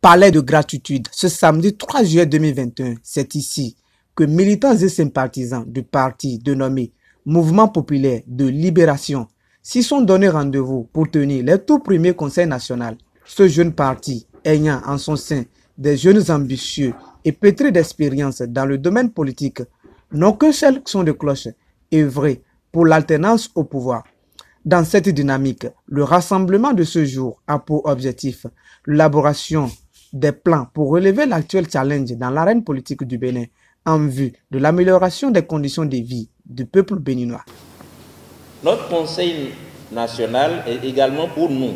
Palais de gratitude, ce samedi 3 juillet 2021, c'est ici que militants et sympathisants du parti dénommé Mouvement populaire de libération s'y sont donné rendez-vous pour tenir les tout premiers conseils nationaux. Ce jeune parti, ayant en son sein des jeunes ambitieux et pétris d'expérience dans le domaine politique, n'ont qu'un seul son de cloche, œuvrer pour l'alternance au pouvoir. Dans cette dynamique, le rassemblement de ce jour a pour objectif l'élaboration des plans pour relever l'actuel challenge dans l'arène politique du Bénin en vue de l'amélioration des conditions de vie du peuple béninois. Notre Conseil national est également pour nous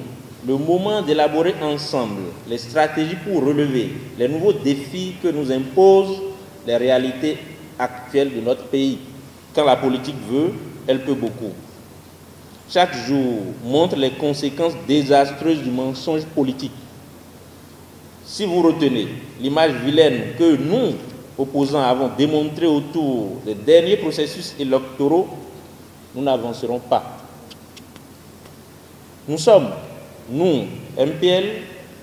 le moment d'élaborer ensemble les stratégies pour relever les nouveaux défis que nous imposent les réalités actuelles de notre pays. Quand la politique veut, elle peut beaucoup. Chaque jour montre les conséquences désastreuses du mensonge politique. Si vous retenez l'image vilaine que nous, opposants, avons démontrée autour des derniers processus électoraux, nous n'avancerons pas. Nous sommes, nous, MPL,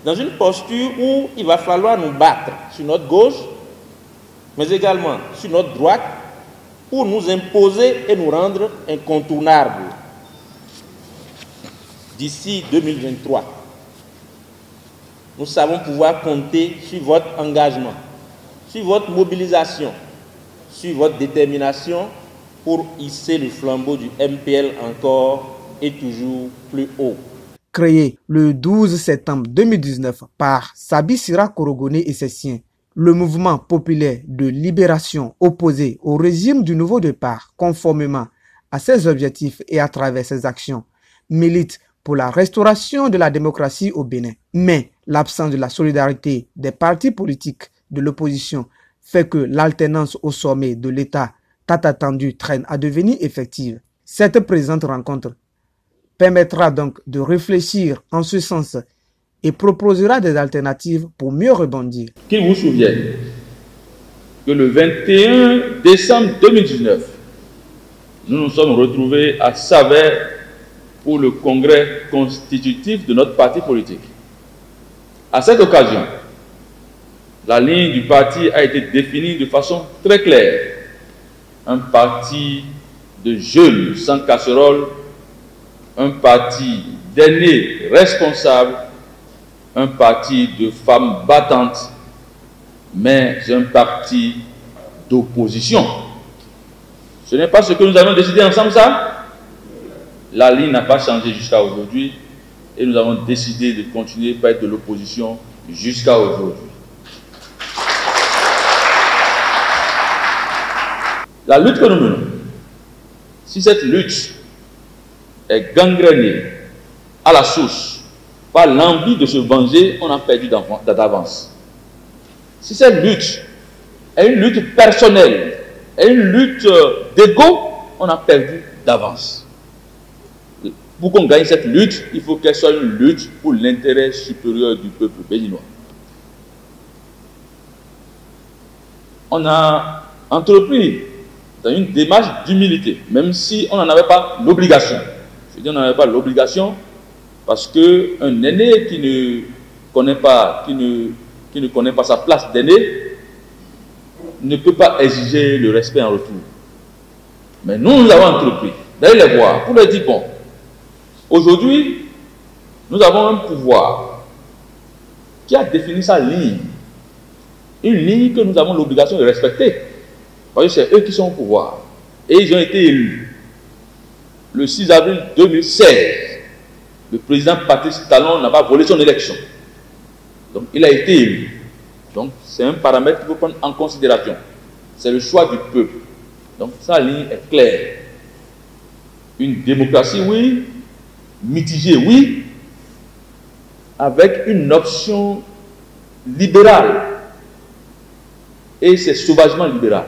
dans une posture où il va falloir nous battre sur notre gauche, mais également sur notre droite, pour nous imposer et nous rendre incontournables. D'ici 2023, nous savons pouvoir compter sur votre engagement, sur votre mobilisation, sur votre détermination pour hisser le flambeau du MPL encore et toujours plus haut. Créé le 12 septembre 2019 par Sabi Sira Korogone et ses siens, le mouvement populaire de libération opposé au régime du nouveau départ, conformément à ses objectifs et à travers ses actions, milite pour la restauration de la démocratie au Bénin. Mais l'absence de la solidarité des partis politiques de l'opposition fait que l'alternance au sommet de l'État tant attendue traîne à devenir effective. Cette présente rencontre permettra donc de réfléchir en ce sens et proposera des alternatives pour mieux rebondir. Qu'il vous souvienne que le 21 décembre 2019, nous nous sommes retrouvés à Saverne pour le congrès constitutif de notre parti politique. À cette occasion, la ligne du parti a été définie de façon très claire. Un parti de jeunes sans casserole, un parti d'aînés responsables, un parti de femmes battantes, mais un parti d'opposition. Ce n'est pas ce que nous avons décidé ensemble, ça? La ligne n'a pas changé jusqu'à aujourd'hui et nous avons décidé de continuer par être de l'opposition jusqu'à aujourd'hui. La lutte que nous menons, si cette lutte est gangrénée à la source par l'envie de se venger, on a perdu d'avance. Si cette lutte est une lutte personnelle, est une lutte d'ego, on a perdu d'avance. Pour qu'on gagne cette lutte, il faut qu'elle soit une lutte pour l'intérêt supérieur du peuple béninois. On a entrepris dans une démarche d'humilité, même si on n'en avait pas l'obligation. Je dis on n'en avait pas l'obligation parce qu'un aîné qui ne connaît pas sa place d'aîné ne peut pas exiger le respect en retour. Mais nous avons entrepris d'aller les voir pour leur dire bon, aujourd'hui, nous avons un pouvoir qui a défini sa ligne. Une ligne que nous avons l'obligation de respecter. Parce que c'est eux qui sont au pouvoir. Et ils ont été élus. Le 6 avril 2016, le président Patrice Talon n'a pas volé son élection. Donc il a été élu. Donc c'est un paramètre qu'il faut prendre en considération. C'est le choix du peuple. Donc sa ligne est claire. Une démocratie, oui. Mitigé, oui, avec une option libérale. Et c'est sauvagement libéral.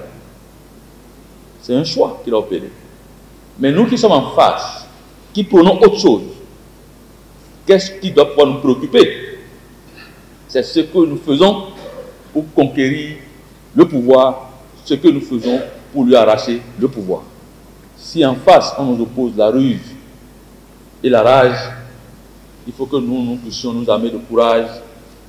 C'est un choix qu'il a opéré. Mais nous qui sommes en face, qui prenons autre chose, qu'est-ce qui doit pouvoir nous préoccuper? C'est ce que nous faisons pour conquérir le pouvoir, ce que nous faisons pour lui arracher le pouvoir. Si en face, on nous oppose la ruse et la rage, il faut que nous puissions nous armer de courage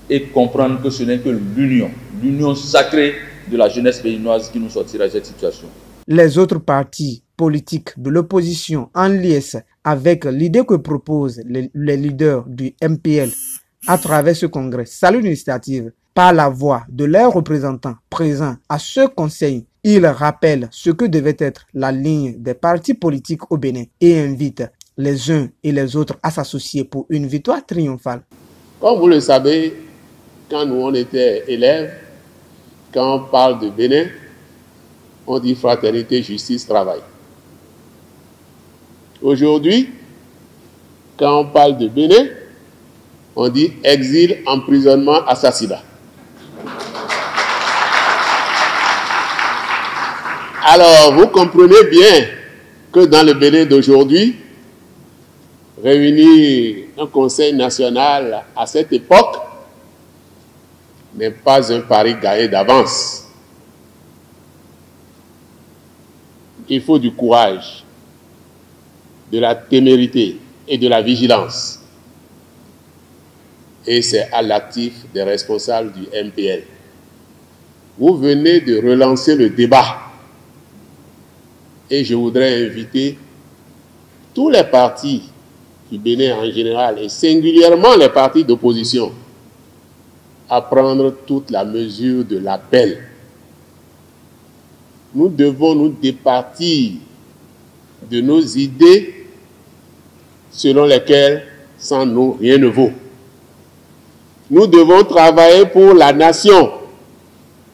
et comprendre que ce n'est que l'union sacrée de la jeunesse béninoise qui nous sortira de cette situation. Les autres partis politiques de l'opposition en liesse avec l'idée que proposent les leaders du MPL à travers ce congrès saluent l'initiative. Par la voix de leurs représentants présents à ce conseil, ils rappellent ce que devait être la ligne des partis politiques au Bénin et invitent les uns et les autres à s'associer pour une victoire triomphale. Comme vous le savez, quand nous on était élèves, quand on parle de Bénin, on dit fraternité, justice, travail. Aujourd'hui, quand on parle de Bénin, on dit exil, emprisonnement, assassinat. Alors, vous comprenez bien que dans le Bénin d'aujourd'hui, réunir un conseil national à cette époque n'est pas un pari gagné d'avance. Il faut du courage, de la témérité et de la vigilance. Et c'est à l'actif des responsables du MPL. Vous venez de relancer le débat. Et je voudrais inviter tous les partis du Bénin en général et singulièrement les partis d'opposition à prendre toute la mesure de l'appel. Nous devons nous départir de nos idées selon lesquelles sans nous rien ne vaut. Nous devons travailler pour la nation.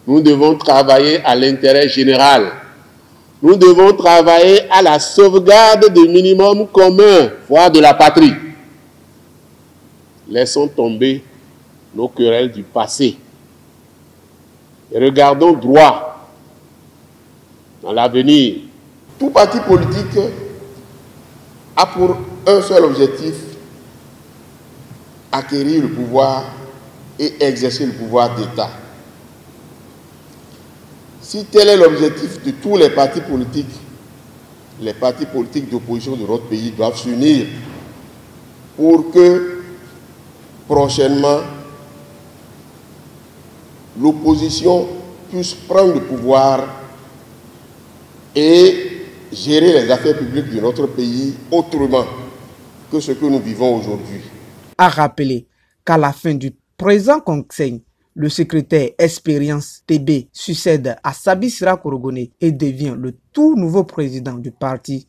Nous devons travailler à l'intérêt général. Nous devons travailler à la sauvegarde du minimum commun, voire de la patrie. Laissons tomber nos querelles du passé. Et regardons droit dans l'avenir. Tout parti politique a pour un seul objectif, acquérir le pouvoir et exercer le pouvoir d'État. Si tel est l'objectif de tous les partis politiques d'opposition de notre pays doivent s'unir pour que prochainement l'opposition puisse prendre le pouvoir et gérer les affaires publiques de notre pays autrement que ce que nous vivons aujourd'hui. A rappelé qu'à la fin du présent conseil, le secrétaire Expérience TB succède à Sabi Sira Korogone et devient le tout nouveau président du parti